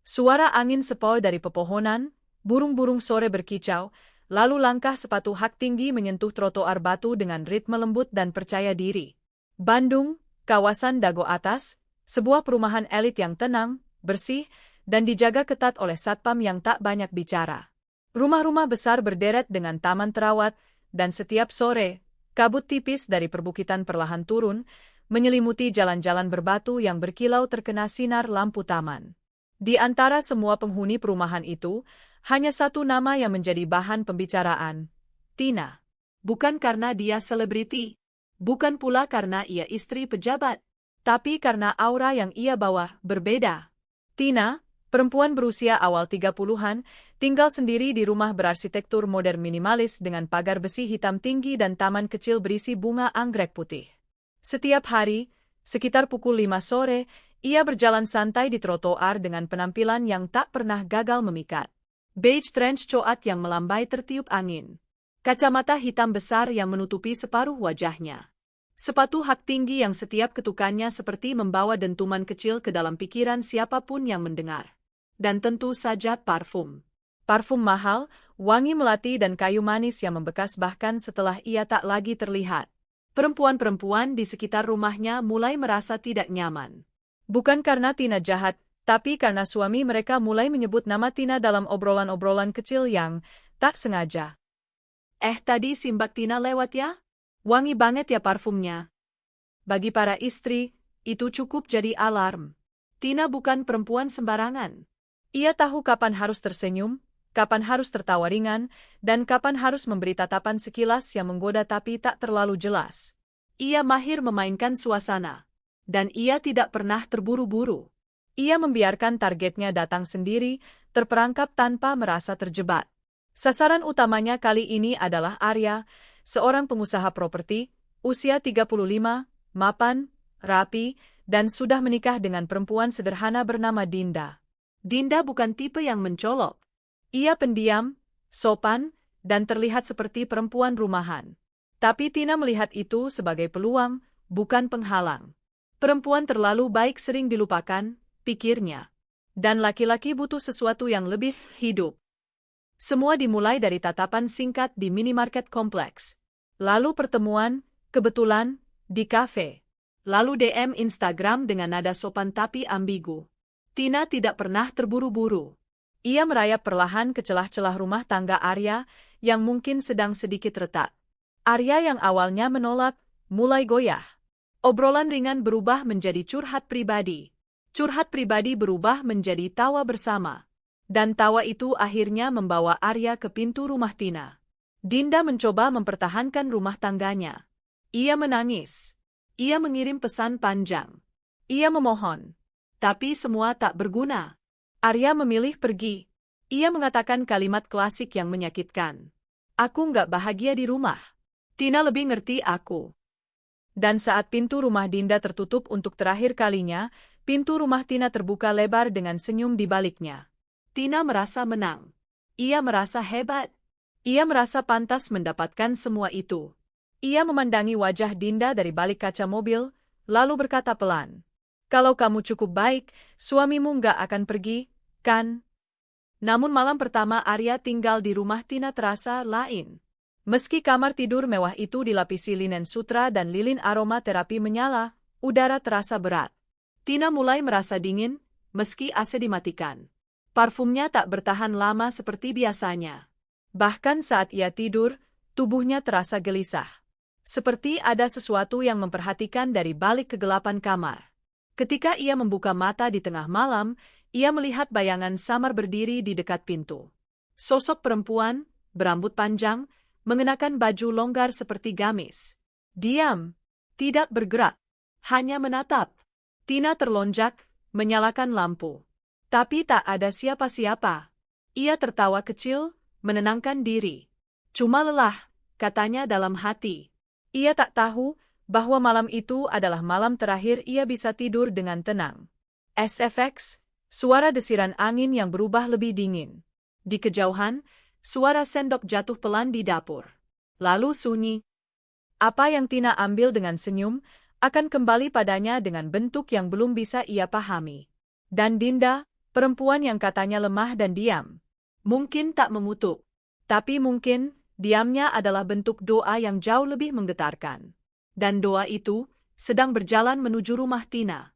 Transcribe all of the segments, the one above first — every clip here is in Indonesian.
Suara angin sepoi dari pepohonan, burung-burung sore berkicau, lalu langkah sepatu hak tinggi menyentuh trotoar batu dengan ritme lembut dan percaya diri. Bandung, kawasan Dago Atas, sebuah perumahan elit yang tenang, bersih, dan dijaga ketat oleh satpam yang tak banyak bicara. Rumah-rumah besar berderet dengan taman terawat, dan setiap sore, kabut tipis dari perbukitan perlahan turun, menyelimuti jalan-jalan berbatu yang berkilau terkena sinar lampu taman. Di antara semua penghuni perumahan itu, hanya satu nama yang menjadi bahan pembicaraan, Tina. Bukan karena dia selebriti, bukan pula karena ia istri pejabat, tapi karena aura yang ia bawa berbeda. Tina, perempuan berusia awal 30-an, tinggal sendiri di rumah berarsitektur modern minimalis dengan pagar besi hitam tinggi dan taman kecil berisi bunga anggrek putih. Setiap hari, sekitar pukul 5 sore, ia berjalan santai di trotoar dengan penampilan yang tak pernah gagal memikat. Beige trench coat yang melambai tertiup angin. Kacamata hitam besar yang menutupi separuh wajahnya. Sepatu hak tinggi yang setiap ketukannya seperti membawa dentuman kecil ke dalam pikiran siapapun yang mendengar. Dan tentu saja parfum. Parfum mahal, wangi melati dan kayu manis yang membekas bahkan setelah ia tak lagi terlihat. Perempuan-perempuan di sekitar rumahnya mulai merasa tidak nyaman. Bukan karena Tina jahat, tapi karena suami mereka mulai menyebut nama Tina dalam obrolan-obrolan kecil yang tak sengaja. Tadi Simbak Tina lewat ya? Wangi banget ya parfumnya. Bagi para istri, itu cukup jadi alarm. Tina bukan perempuan sembarangan. Ia tahu kapan harus tersenyum, kapan harus tertawa ringan, dan kapan harus memberi tatapan sekilas yang menggoda tapi tak terlalu jelas. Ia mahir memainkan suasana. Dan ia tidak pernah terburu-buru. Ia membiarkan targetnya datang sendiri, terperangkap tanpa merasa terjebak. Sasaran utamanya kali ini adalah Arya, seorang pengusaha properti, usia 35, mapan, rapi, dan sudah menikah dengan perempuan sederhana bernama Dinda. Dinda bukan tipe yang mencolok. Ia pendiam, sopan, dan terlihat seperti perempuan rumahan. Tapi Tina melihat itu sebagai peluang, bukan penghalang. Perempuan terlalu baik sering dilupakan, pikirnya. Dan laki-laki butuh sesuatu yang lebih hidup. Semua dimulai dari tatapan singkat di minimarket kompleks. Lalu pertemuan, kebetulan, di kafe. Lalu DM Instagram dengan nada sopan tapi ambigu. Tina tidak pernah terburu-buru. Ia merayap perlahan ke celah-celah rumah tangga Arya yang mungkin sedang sedikit retak. Arya yang awalnya menolak, mulai goyah. Obrolan ringan berubah menjadi curhat pribadi. Curhat pribadi berubah menjadi tawa bersama. Dan tawa itu akhirnya membawa Arya ke pintu rumah Tina. Dinda mencoba mempertahankan rumah tangganya. Ia menangis. Ia mengirim pesan panjang. Ia memohon. Tapi semua tak berguna. Arya memilih pergi. Ia mengatakan kalimat klasik yang menyakitkan. Aku nggak bahagia di rumah. Tina lebih ngerti aku. Dan saat pintu rumah Dinda tertutup untuk terakhir kalinya, pintu rumah Tina terbuka lebar dengan senyum di baliknya. Tina merasa menang. Ia merasa hebat. Ia merasa pantas mendapatkan semua itu. Ia memandangi wajah Dinda dari balik kaca mobil, lalu berkata pelan. Kalau kamu cukup baik, suamimu nggak akan pergi, kan? Namun malam pertama Arya tinggal di rumah Tina terasa lain. Meski kamar tidur mewah itu dilapisi linen sutra dan lilin aroma terapi menyala, udara terasa berat. Tina mulai merasa dingin, meski AC dimatikan. Parfumnya tak bertahan lama seperti biasanya. Bahkan saat ia tidur, tubuhnya terasa gelisah. Seperti ada sesuatu yang memperhatikan dari balik kegelapan kamar. Ketika ia membuka mata di tengah malam, ia melihat bayangan samar berdiri di dekat pintu. Sosok perempuan, berambut panjang, mengenakan baju longgar seperti gamis. Diam, tidak bergerak, hanya menatap. Tina terlonjak, menyalakan lampu. Tapi tak ada siapa-siapa. Ia tertawa kecil, menenangkan diri. Cuma lelah, katanya dalam hati. Ia tak tahu bahwa malam itu adalah malam terakhir ia bisa tidur dengan tenang. SFX, suara desiran angin yang berubah lebih dingin. Di kejauhan, suara sendok jatuh pelan di dapur. Lalu sunyi. Apa yang Tina ambil dengan senyum, akan kembali padanya dengan bentuk yang belum bisa ia pahami. Dan Dinda, Perempuan yang katanya lemah dan diam. Mungkin tak mengutuk. Tapi mungkin, diamnya adalah bentuk doa yang jauh lebih menggetarkan. Dan doa itu sedang berjalan menuju rumah Tina.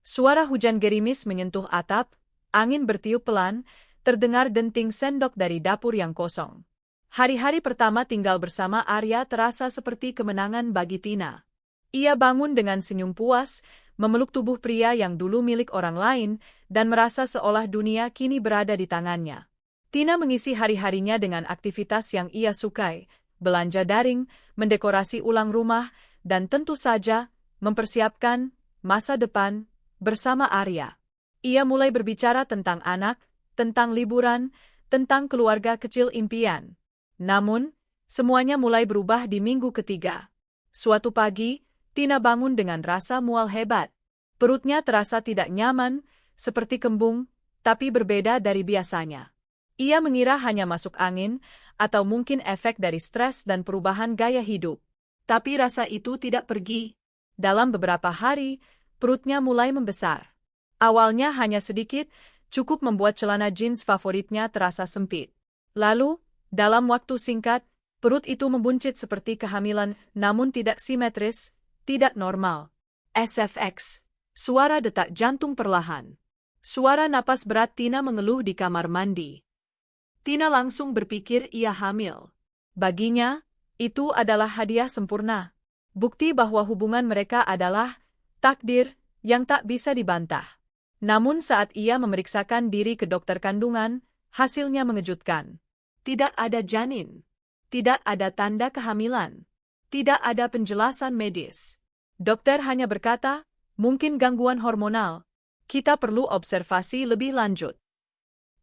Suara hujan gerimis menyentuh atap, angin bertiup pelan, terdengar denting sendok dari dapur yang kosong. Hari-hari pertama tinggal bersama Arya terasa seperti kemenangan bagi Tina. Ia bangun dengan senyum puas, memeluk tubuh pria yang dulu milik orang lain, dan merasa seolah dunia kini berada di tangannya. Tina mengisi hari-harinya dengan aktivitas yang ia sukai, belanja daring, mendekorasi ulang rumah, dan tentu saja, mempersiapkan masa depan bersama Arya. Ia mulai berbicara tentang anak, tentang liburan, tentang keluarga kecil impian. Namun, semuanya mulai berubah di minggu ketiga. Suatu pagi, Tina bangun dengan rasa mual hebat. Perutnya terasa tidak nyaman, seperti kembung, tapi berbeda dari biasanya. Ia mengira hanya masuk angin, atau mungkin efek dari stres dan perubahan gaya hidup. Tapi rasa itu tidak pergi. Dalam beberapa hari, perutnya mulai membesar. Awalnya hanya sedikit, cukup membuat celana jeans favoritnya terasa sempit. Lalu, dalam waktu singkat, perut itu membuncit seperti kehamilan, namun tidak simetris, tidak normal. SFX. Suara detak jantung perlahan. Suara napas berat Tina mengeluh di kamar mandi. Tina langsung berpikir ia hamil. Baginya, itu adalah hadiah sempurna. Bukti bahwa hubungan mereka adalah takdir yang tak bisa dibantah. Namun saat ia memeriksakan diri ke dokter kandungan, hasilnya mengejutkan. Tidak ada janin. Tidak ada tanda kehamilan. Tidak ada penjelasan medis. Dokter hanya berkata, mungkin gangguan hormonal. Kita perlu observasi lebih lanjut.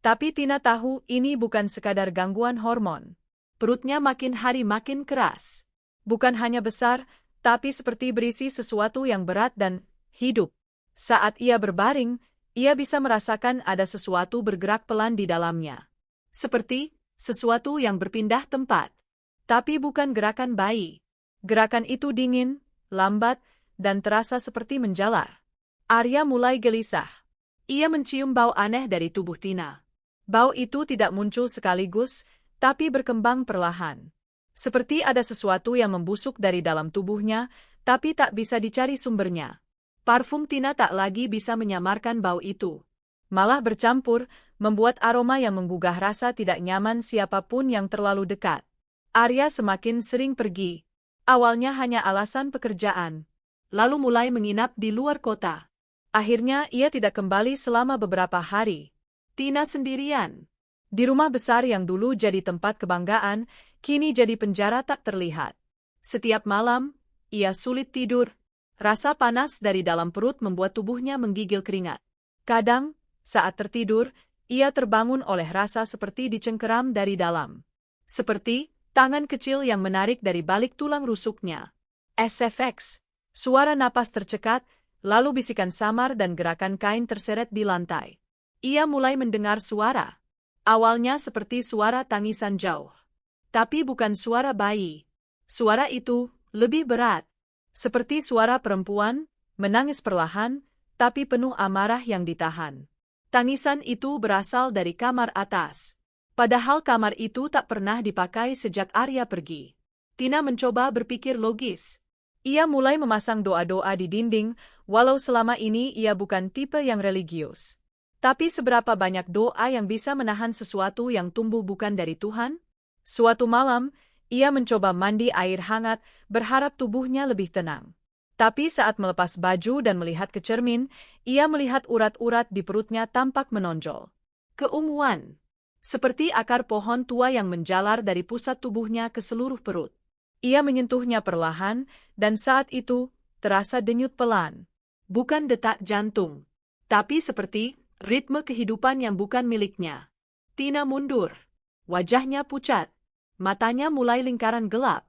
Tapi Tina tahu ini bukan sekadar gangguan hormon. Perutnya makin hari makin keras. Bukan hanya besar, tapi seperti berisi sesuatu yang berat dan hidup. Saat ia berbaring, ia bisa merasakan ada sesuatu bergerak pelan di dalamnya. Seperti sesuatu yang berpindah tempat. Tapi bukan gerakan bayi. Gerakan itu dingin, lambat, dan terasa seperti menjalar. Arya mulai gelisah. Ia mencium bau aneh dari tubuh Tina. Bau itu tidak muncul sekaligus, tapi berkembang perlahan. Seperti ada sesuatu yang membusuk dari dalam tubuhnya, tapi tak bisa dicari sumbernya. Parfum Tina tak lagi bisa menyamarkan bau itu. Malah bercampur, membuat aroma yang menggugah rasa tidak nyaman siapapun yang terlalu dekat. Arya semakin sering pergi. Awalnya hanya alasan pekerjaan. Lalu mulai menginap di luar kota. Akhirnya ia tidak kembali selama beberapa hari. Tina sendirian. Di rumah besar yang dulu jadi tempat kebanggaan, kini jadi penjara tak terlihat. Setiap malam, ia sulit tidur. Rasa panas dari dalam perut membuat tubuhnya menggigil keringat. Kadang, saat tertidur, ia terbangun oleh rasa seperti dicengkeram dari dalam. Seperti tangan kecil yang menarik dari balik tulang rusuknya. SFX. Suara napas tercekat, lalu bisikan samar dan gerakan kain terseret di lantai. Ia mulai mendengar suara. Awalnya seperti suara tangisan jauh. Tapi bukan suara bayi. Suara itu lebih berat. Seperti suara perempuan, menangis perlahan, tapi penuh amarah yang ditahan. Tangisan itu berasal dari kamar atas. Padahal kamar itu tak pernah dipakai sejak Arya pergi. Tina mencoba berpikir logis. Ia mulai memasang doa-doa di dinding, walau selama ini ia bukan tipe yang religius. Tapi seberapa banyak doa yang bisa menahan sesuatu yang tumbuh bukan dari Tuhan? Suatu malam, ia mencoba mandi air hangat, berharap tubuhnya lebih tenang. Tapi saat melepas baju dan melihat ke cermin, ia melihat urat-urat di perutnya tampak menonjol. Keunguan. Seperti akar pohon tua yang menjalar dari pusat tubuhnya ke seluruh perut. Ia menyentuhnya perlahan, dan saat itu, terasa denyut pelan. Bukan detak jantung, tapi seperti ritme kehidupan yang bukan miliknya. Tina mundur. Wajahnya pucat. Matanya mulai lingkaran gelap.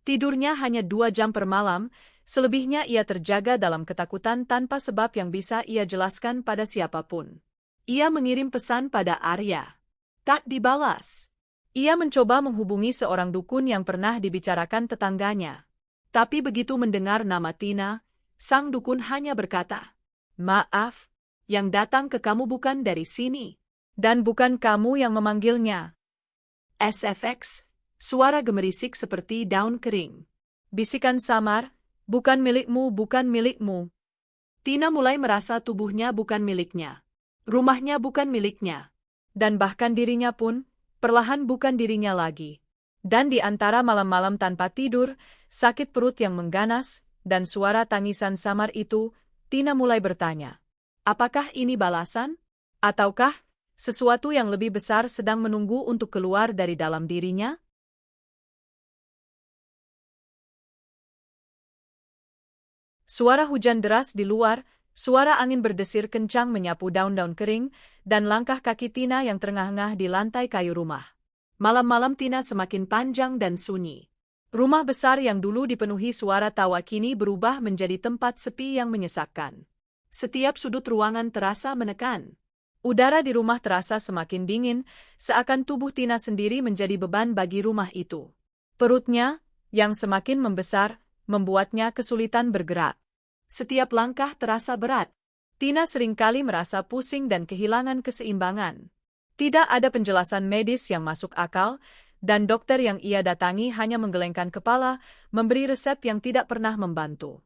Tidurnya hanya 2 jam per malam, selebihnya ia terjaga dalam ketakutan tanpa sebab yang bisa ia jelaskan pada siapapun. Ia mengirim pesan pada Arya. Tak dibalas. Ia mencoba menghubungi seorang dukun yang pernah dibicarakan tetangganya. Tapi begitu mendengar nama Tina, sang dukun hanya berkata, "Maaf, Yang datang ke kamu bukan dari sini. Dan bukan kamu yang memanggilnya. SFX, suara gemerisik seperti daun kering. Bisikan samar, bukan milikmu, bukan milikmu. Tina mulai merasa tubuhnya bukan miliknya. Rumahnya bukan miliknya. Dan bahkan dirinya pun, perlahan bukan dirinya lagi. Dan di antara malam-malam tanpa tidur, sakit perut yang mengganas, dan suara tangisan samar itu, Tina mulai bertanya. Apakah ini balasan? Ataukah sesuatu yang lebih besar sedang menunggu untuk keluar dari dalam dirinya? Suara hujan deras di luar, suara angin berdesir kencang menyapu daun-daun kering, dan langkah kaki Tina yang terengah-engah di lantai kayu rumah. Malam-malam Tina semakin panjang dan sunyi. Rumah besar yang dulu dipenuhi suara tawa kini berubah menjadi tempat sepi yang menyesakkan. Setiap sudut ruangan terasa menekan. Udara di rumah terasa semakin dingin, seakan tubuh Tina sendiri menjadi beban bagi rumah itu. Perutnya, yang semakin membesar, membuatnya kesulitan bergerak. Setiap langkah terasa berat. Tina seringkali merasa pusing dan kehilangan keseimbangan. Tidak ada penjelasan medis yang masuk akal, dan dokter yang ia datangi hanya menggelengkan kepala, memberi resep yang tidak pernah membantu.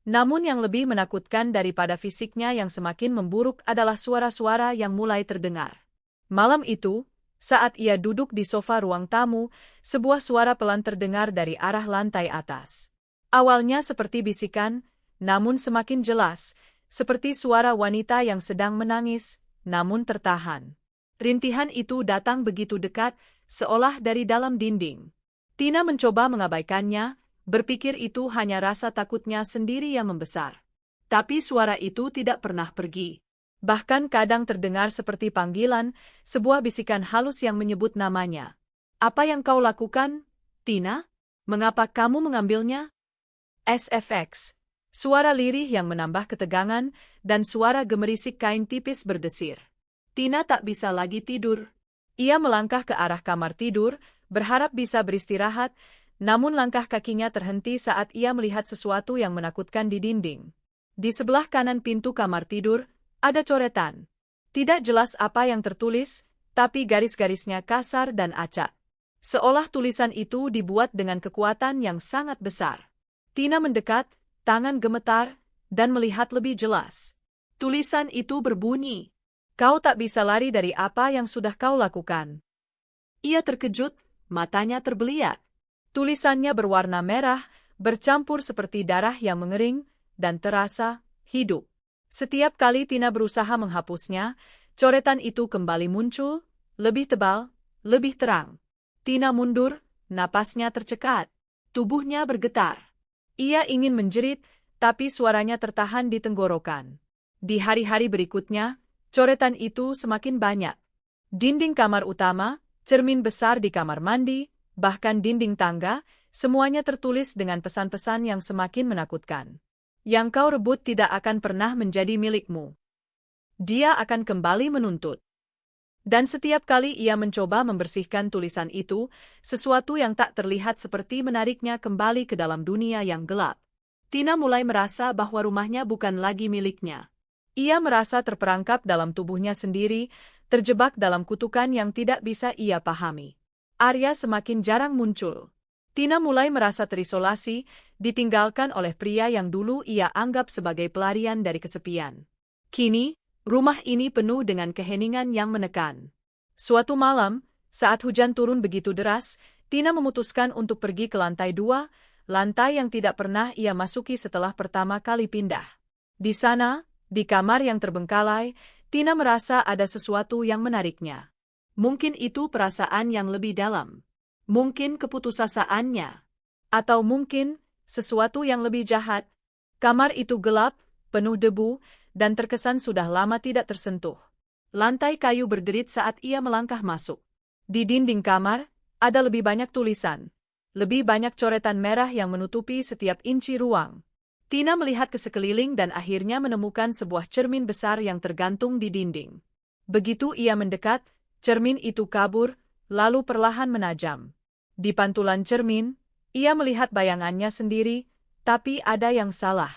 Namun yang lebih menakutkan daripada fisiknya yang semakin memburuk adalah suara-suara yang mulai terdengar. Malam itu, saat ia duduk di sofa ruang tamu, sebuah suara pelan terdengar dari arah lantai atas. Awalnya seperti bisikan, namun semakin jelas, seperti suara wanita yang sedang menangis, namun tertahan. Rintihan itu datang begitu dekat, seolah dari dalam dinding. Tina mencoba mengabaikannya, berpikir itu hanya rasa takutnya sendiri yang membesar. Tapi suara itu tidak pernah pergi. Bahkan kadang terdengar seperti panggilan, sebuah bisikan halus yang menyebut namanya. Apa yang kau lakukan, Tina? Mengapa kamu mengambilnya? SFX. Suara lirih yang menambah ketegangan, dan suara gemerisik kain tipis berdesir. Tina tak bisa lagi tidur. Ia melangkah ke arah kamar tidur, berharap bisa beristirahat, namun langkah kakinya terhenti saat ia melihat sesuatu yang menakutkan di dinding. Di sebelah kanan pintu kamar tidur, ada coretan. Tidak jelas apa yang tertulis, tapi garis-garisnya kasar dan acak. Seolah tulisan itu dibuat dengan kekuatan yang sangat besar. Tina mendekat, tangan gemetar, dan melihat lebih jelas. Tulisan itu berbunyi, "Kau tak bisa lari dari apa yang sudah kau lakukan." Ia terkejut, matanya terbeliak. Tulisannya berwarna merah, bercampur seperti darah yang mengering, dan terasa hidup. Setiap kali Tina berusaha menghapusnya, coretan itu kembali muncul, lebih tebal, lebih terang. Tina mundur, napasnya tercekat, tubuhnya bergetar. Ia ingin menjerit, tapi suaranya tertahan di tenggorokan. Di hari-hari berikutnya, coretan itu semakin banyak. Dinding kamar utama, cermin besar di kamar mandi, bahkan dinding tangga, semuanya tertulis dengan pesan-pesan yang semakin menakutkan. Yang kau rebut tidak akan pernah menjadi milikmu. Dia akan kembali menuntut. Dan setiap kali ia mencoba membersihkan tulisan itu, sesuatu yang tak terlihat seperti menariknya kembali ke dalam dunia yang gelap. Tina mulai merasa bahwa rumahnya bukan lagi miliknya. Ia merasa terperangkap dalam tubuhnya sendiri, terjebak dalam kutukan yang tidak bisa ia pahami. Arya semakin jarang muncul. Tina mulai merasa terisolasi, ditinggalkan oleh pria yang dulu ia anggap sebagai pelarian dari kesepian. Kini, rumah ini penuh dengan keheningan yang menekan. Suatu malam, saat hujan turun begitu deras, Tina memutuskan untuk pergi ke lantai 2, lantai yang tidak pernah ia masuki setelah pertama kali pindah. Di sana, di kamar yang terbengkalai, Tina merasa ada sesuatu yang menariknya. Mungkin itu perasaan yang lebih dalam. Mungkin keputusasaannya. Atau mungkin sesuatu yang lebih jahat. Kamar itu gelap, penuh debu, dan terkesan sudah lama tidak tersentuh. Lantai kayu berderit saat ia melangkah masuk. Di dinding kamar, ada lebih banyak tulisan. Lebih banyak coretan merah yang menutupi setiap inci ruang. Tina melihat ke sekeliling dan akhirnya menemukan sebuah cermin besar yang tergantung di dinding. Begitu ia mendekat, cermin itu kabur, lalu perlahan menajam. Di pantulan cermin, ia melihat bayangannya sendiri, tapi ada yang salah.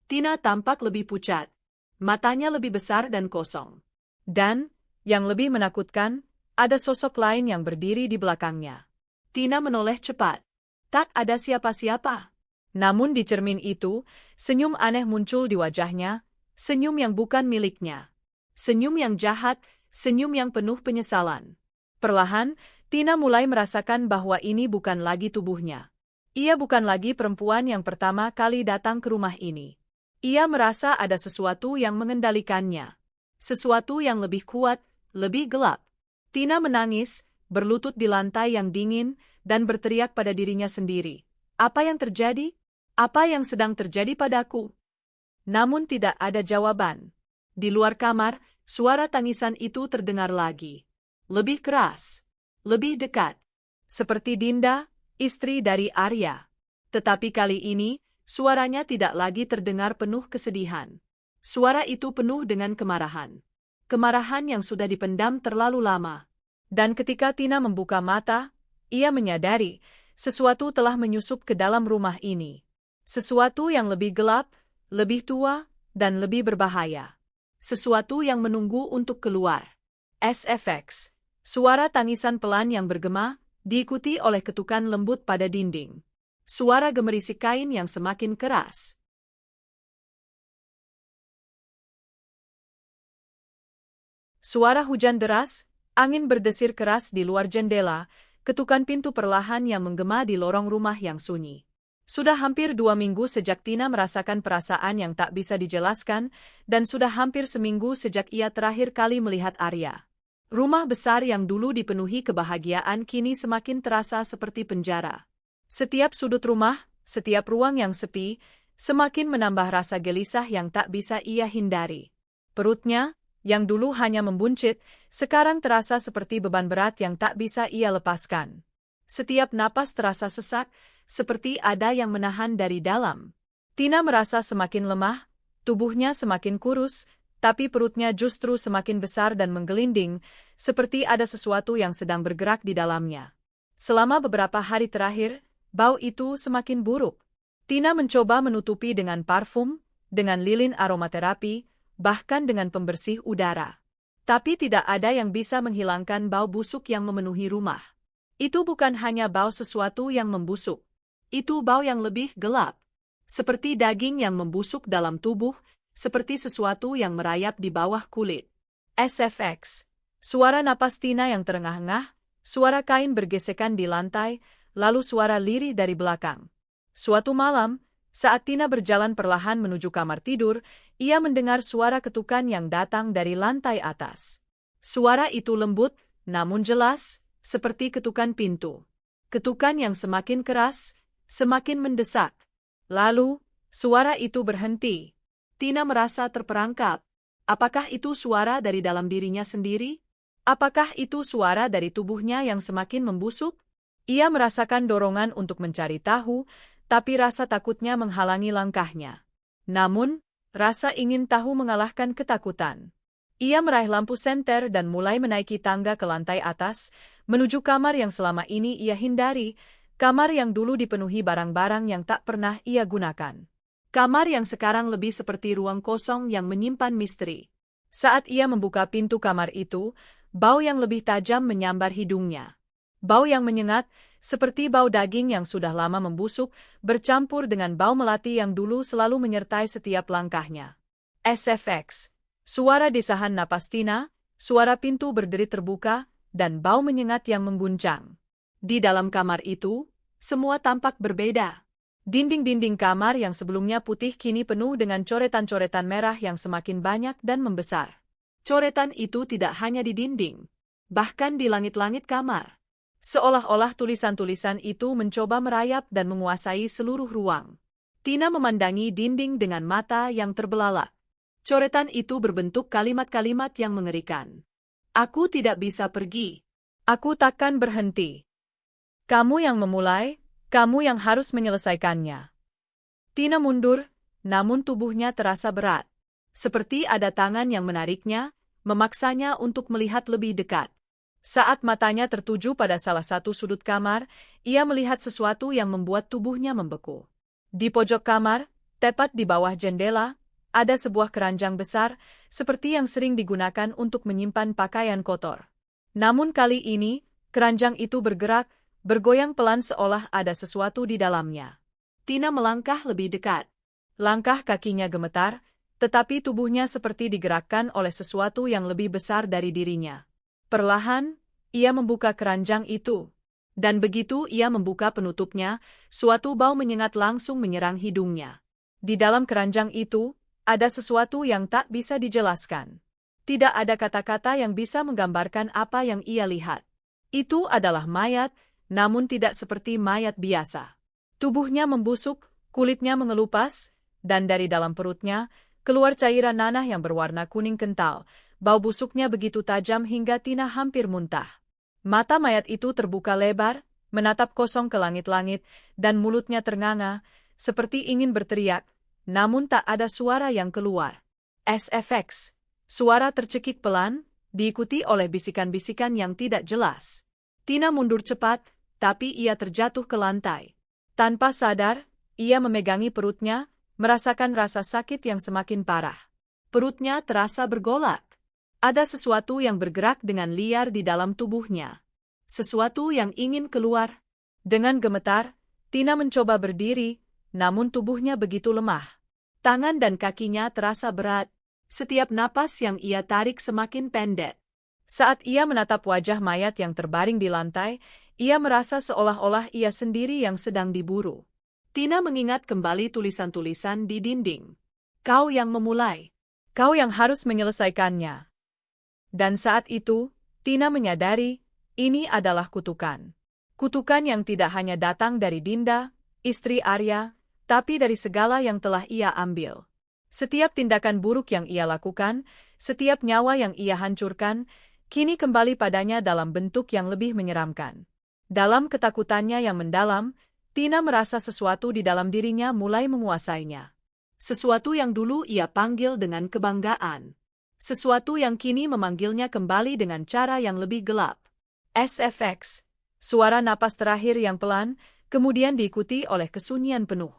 Tina tampak lebih pucat. Matanya lebih besar dan kosong. Dan, yang lebih menakutkan, ada sosok lain yang berdiri di belakangnya. Tina menoleh cepat. Tak ada siapa-siapa. Namun di cermin itu, senyum aneh muncul di wajahnya, senyum yang bukan miliknya. Senyum yang jahat, senyum yang penuh penyesalan. Perlahan, Tina mulai merasakan bahwa ini bukan lagi tubuhnya. Ia bukan lagi perempuan yang pertama kali datang ke rumah ini. Ia merasa ada sesuatu yang mengendalikannya. Sesuatu yang lebih kuat, lebih gelap. Tina menangis, berlutut di lantai yang dingin, dan berteriak pada dirinya sendiri. Apa yang terjadi? Apa yang sedang terjadi padaku? Namun tidak ada jawaban. Di luar kamar, suara tangisan itu terdengar lagi. Lebih keras. Lebih dekat. Seperti Dinda, istri dari Arya. Tetapi kali ini, suaranya tidak lagi terdengar penuh kesedihan. Suara itu penuh dengan kemarahan. Kemarahan yang sudah dipendam terlalu lama. Dan ketika Tina membuka mata, ia menyadari sesuatu telah menyusup ke dalam rumah ini. Sesuatu yang lebih gelap, lebih tua, dan lebih berbahaya. Sesuatu yang menunggu untuk keluar. SFX. Suara tangisan pelan yang bergema, diikuti oleh ketukan lembut pada dinding. Suara gemerisik kain yang semakin keras. Suara hujan deras, angin berdesir keras di luar jendela, ketukan pintu perlahan yang menggema di lorong rumah yang sunyi. Sudah hampir 2 minggu sejak Tina merasakan perasaan yang tak bisa dijelaskan, dan sudah hampir seminggu sejak ia terakhir kali melihat Arya. Rumah besar yang dulu dipenuhi kebahagiaan kini semakin terasa seperti penjara. Setiap sudut rumah, setiap ruang yang sepi, semakin menambah rasa gelisah yang tak bisa ia hindari. Perutnya, yang dulu hanya membuncit, sekarang terasa seperti beban berat yang tak bisa ia lepaskan. Setiap napas terasa sesak, seperti ada yang menahan dari dalam. Tina merasa semakin lemah, tubuhnya semakin kurus, tapi perutnya justru semakin besar dan menggelinding, seperti ada sesuatu yang sedang bergerak di dalamnya. Selama beberapa hari terakhir, bau itu semakin buruk. Tina mencoba menutupi dengan parfum, dengan lilin aromaterapi, bahkan dengan pembersih udara. Tapi tidak ada yang bisa menghilangkan bau busuk yang memenuhi rumah. Itu bukan hanya bau sesuatu yang membusuk. Itu bau yang lebih gelap. Seperti daging yang membusuk dalam tubuh, seperti sesuatu yang merayap di bawah kulit. SFX. Suara napas Tina yang terengah-engah, suara kain bergesekan di lantai, lalu suara lirih dari belakang. Suatu malam, saat Tina berjalan perlahan menuju kamar tidur, ia mendengar suara ketukan yang datang dari lantai atas. Suara itu lembut, namun jelas, seperti ketukan pintu. Ketukan yang semakin keras, semakin mendesak. Lalu, suara itu berhenti. Tina merasa terperangkap. Apakah itu suara dari dalam dirinya sendiri? Apakah itu suara dari tubuhnya yang semakin membusuk? Ia merasakan dorongan untuk mencari tahu, tapi rasa takutnya menghalangi langkahnya. Namun, rasa ingin tahu mengalahkan ketakutan. Ia meraih lampu senter dan mulai menaiki tangga ke lantai atas, menuju kamar yang selama ini ia hindari, kamar yang dulu dipenuhi barang-barang yang tak pernah ia gunakan. Kamar yang sekarang lebih seperti ruang kosong yang menyimpan misteri. Saat ia membuka pintu kamar itu, bau yang lebih tajam menyambar hidungnya. Bau yang menyengat, seperti bau daging yang sudah lama membusuk, bercampur dengan bau melati yang dulu selalu menyertai setiap langkahnya. SFX. Suara desahan napas Tina, suara pintu berderi terbuka, dan bau menyengat yang mengguncang. Di dalam kamar itu, semua tampak berbeda. Dinding-dinding kamar yang sebelumnya putih kini penuh dengan coretan-coretan merah yang semakin banyak dan membesar. Coretan itu tidak hanya di dinding, bahkan di langit-langit kamar. Seolah-olah tulisan-tulisan itu mencoba merayap dan menguasai seluruh ruang. Tina memandangi dinding dengan mata yang terbelalak. Coretan itu berbentuk kalimat-kalimat yang mengerikan. Aku tidak bisa pergi. Aku takkan berhenti. Kamu yang memulai, kamu yang harus menyelesaikannya. Tina mundur, namun tubuhnya terasa berat. Seperti ada tangan yang menariknya, memaksanya untuk melihat lebih dekat. Saat matanya tertuju pada salah satu sudut kamar, ia melihat sesuatu yang membuat tubuhnya membeku. Di pojok kamar, tepat di bawah jendela, ada sebuah keranjang besar, seperti yang sering digunakan untuk menyimpan pakaian kotor. Namun kali ini, keranjang itu bergerak, bergoyang pelan seolah ada sesuatu di dalamnya. Tina melangkah lebih dekat. Langkah kakinya gemetar, tetapi tubuhnya seperti digerakkan oleh sesuatu yang lebih besar dari dirinya. Perlahan, ia membuka keranjang itu. Dan begitu ia membuka penutupnya, suatu bau menyengat langsung menyerang hidungnya. Di dalam keranjang itu, ada sesuatu yang tak bisa dijelaskan. Tidak ada kata-kata yang bisa menggambarkan apa yang ia lihat. Itu adalah mayat, namun tidak seperti mayat biasa. Tubuhnya membusuk, kulitnya mengelupas, dan dari dalam perutnya, keluar cairan nanah yang berwarna kuning kental. Bau busuknya begitu tajam hingga Tina hampir muntah. Mata mayat itu terbuka lebar, menatap kosong ke langit-langit, dan mulutnya ternganga, seperti ingin berteriak, namun tak ada suara yang keluar. SFX. Suara tercekik pelan, diikuti oleh bisikan-bisikan yang tidak jelas. Tina mundur cepat, tapi ia terjatuh ke lantai. Tanpa sadar, ia memegangi perutnya, merasakan rasa sakit yang semakin parah. Perutnya terasa bergolak. Ada sesuatu yang bergerak dengan liar di dalam tubuhnya. Sesuatu yang ingin keluar. Dengan gemetar, Tina mencoba berdiri, namun tubuhnya begitu lemah. Tangan dan kakinya terasa berat. Setiap napas yang ia tarik semakin pendek. Saat ia menatap wajah mayat yang terbaring di lantai, ia merasa seolah-olah ia sendiri yang sedang diburu. Tina mengingat kembali tulisan-tulisan di dinding. Kau yang memulai. Kau yang harus menyelesaikannya. Dan saat itu, Tina menyadari, ini adalah kutukan. Kutukan yang tidak hanya datang dari Dinda, istri Arya, tapi dari segala yang telah ia ambil. Setiap tindakan buruk yang ia lakukan, setiap nyawa yang ia hancurkan, kini kembali padanya dalam bentuk yang lebih menyeramkan. Dalam ketakutannya yang mendalam, Tina merasa sesuatu di dalam dirinya mulai menguasainya. Sesuatu yang dulu ia panggil dengan kebanggaan. Sesuatu yang kini memanggilnya kembali dengan cara yang lebih gelap. SFX. Suara napas terakhir yang pelan, kemudian diikuti oleh kesunyian penuh.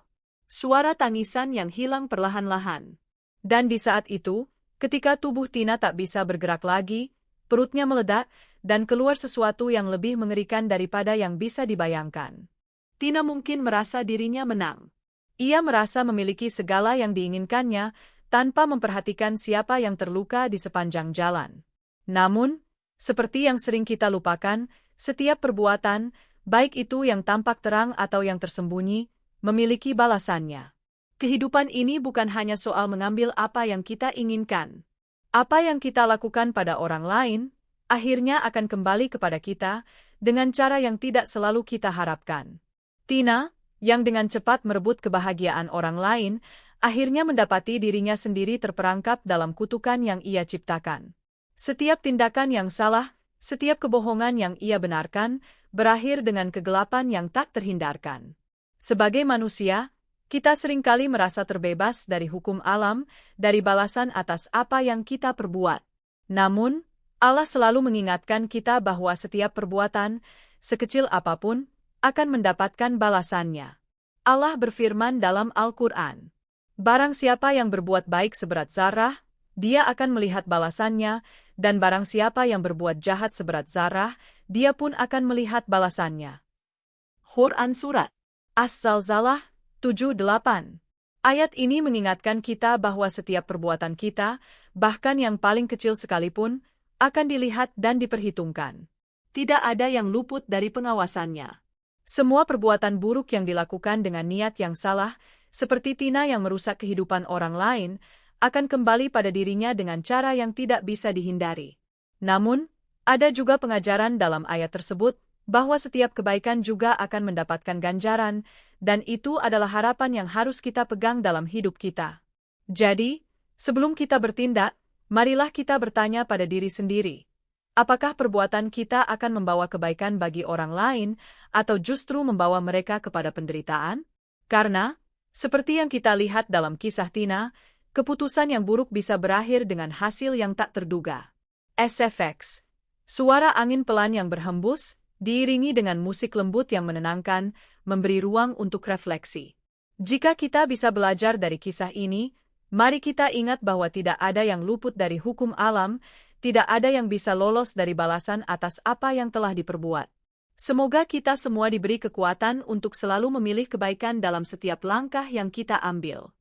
Suara tangisan yang hilang perlahan-lahan. Dan di saat itu, ketika tubuh Tina tak bisa bergerak lagi, perutnya meledak, dan keluar sesuatu yang lebih mengerikan daripada yang bisa dibayangkan. Tina mungkin merasa dirinya menang. Ia merasa memiliki segala yang diinginkannya, tanpa memperhatikan siapa yang terluka di sepanjang jalan. Namun, seperti yang sering kita lupakan, setiap perbuatan, baik itu yang tampak terang atau yang tersembunyi, memiliki balasannya. Kehidupan ini bukan hanya soal mengambil apa yang kita inginkan. Apa yang kita lakukan pada orang lain, akhirnya akan kembali kepada kita, dengan cara yang tidak selalu kita harapkan. Tina, yang dengan cepat merebut kebahagiaan orang lain, akhirnya mendapati dirinya sendiri terperangkap dalam kutukan yang ia ciptakan. Setiap tindakan yang salah, setiap kebohongan yang ia benarkan, berakhir dengan kegelapan yang tak terhindarkan. Sebagai manusia, kita seringkali merasa terbebas dari hukum alam, dari balasan atas apa yang kita perbuat. Namun, Allah selalu mengingatkan kita bahwa setiap perbuatan, sekecil apapun, akan mendapatkan balasannya. Allah berfirman dalam Al-Quran, "Barang siapa yang berbuat baik seberat zarah, dia akan melihat balasannya, dan barang siapa yang berbuat jahat seberat zarah, dia pun akan melihat balasannya." Quran Surat As-Zalzalah 7:8. Ayat ini mengingatkan kita bahwa setiap perbuatan kita, bahkan yang paling kecil sekalipun, akan dilihat dan diperhitungkan. Tidak ada yang luput dari pengawasannya. Semua perbuatan buruk yang dilakukan dengan niat yang salah, seperti Tina yang merusak kehidupan orang lain, akan kembali pada dirinya dengan cara yang tidak bisa dihindari. Namun, ada juga pengajaran dalam ayat tersebut, bahwa setiap kebaikan juga akan mendapatkan ganjaran, dan itu adalah harapan yang harus kita pegang dalam hidup kita. Jadi, sebelum kita bertindak, marilah kita bertanya pada diri sendiri. Apakah perbuatan kita akan membawa kebaikan bagi orang lain, atau justru membawa mereka kepada penderitaan? Karena, seperti yang kita lihat dalam kisah Tina, keputusan yang buruk bisa berakhir dengan hasil yang tak terduga. SFX. Suara angin pelan yang berhembus, diiringi dengan musik lembut yang menenangkan, memberi ruang untuk refleksi. Jika kita bisa belajar dari kisah ini, Mari kita ingat bahwa tidak ada yang luput dari hukum alam, tidak ada yang bisa lolos dari balasan atas apa yang telah diperbuat. Semoga kita semua diberi kekuatan untuk selalu memilih kebaikan dalam setiap langkah yang kita ambil.